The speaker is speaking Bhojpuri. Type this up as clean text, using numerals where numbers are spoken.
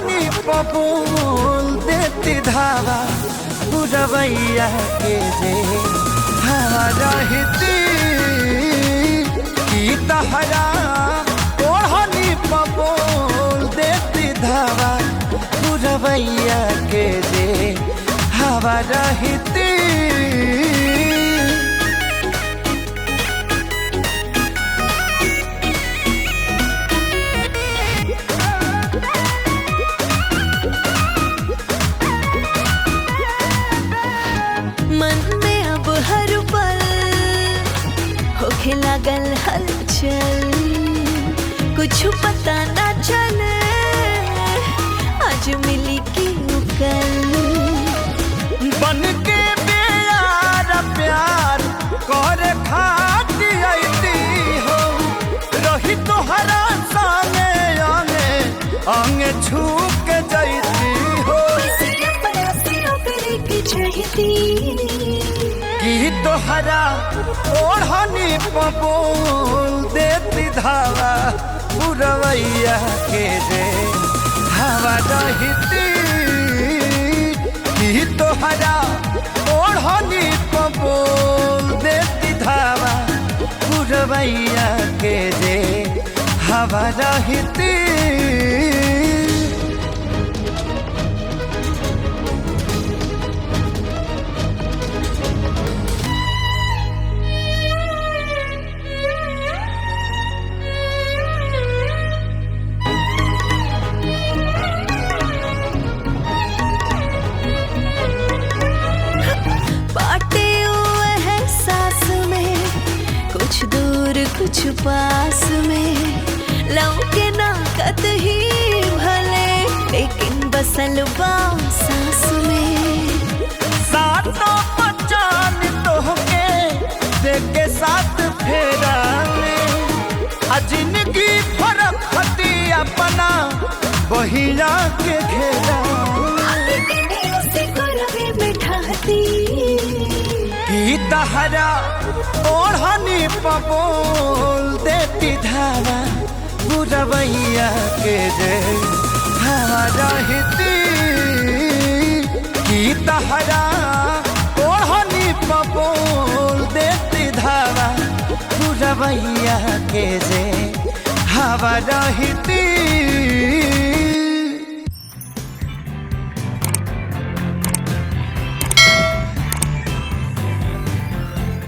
ओढ़नी पबूल देती धावा पुरवैया के जे हवा रहती की तहरा ओढ़नी पबूल देती धावा पुरवैया के जे हवा रहती। मन में अब हर पल होखे लागल हलचल, कुछ पता ना चले आज मिली की कल। बन के बेयार प्यार करे खाती आईती हो, रही तोहरा संगे आंगे आंगे छू के जाती हो। की तोहरा ओढ़नी पबूल देती धावा पुरवैया के जे हवा रहती की तोहरा ओढ़नी पबूल देती धावा पुरवैया के जे हवा रहती। कुछ दूर कुछ पास में लौके ना कतही भले, लेकिन बसल बाम सांस में। सातों पहचान तोहके देके साथ फेरा में जिंदगी फरक हती अपना बहिया के घेरा की तहरा ओढ़नी पबूल देती धावा पुरवैया के जे हवा रहती की तहरा ओढ़नी पबूल देती धावा पुरवैया के जे हवा रहती।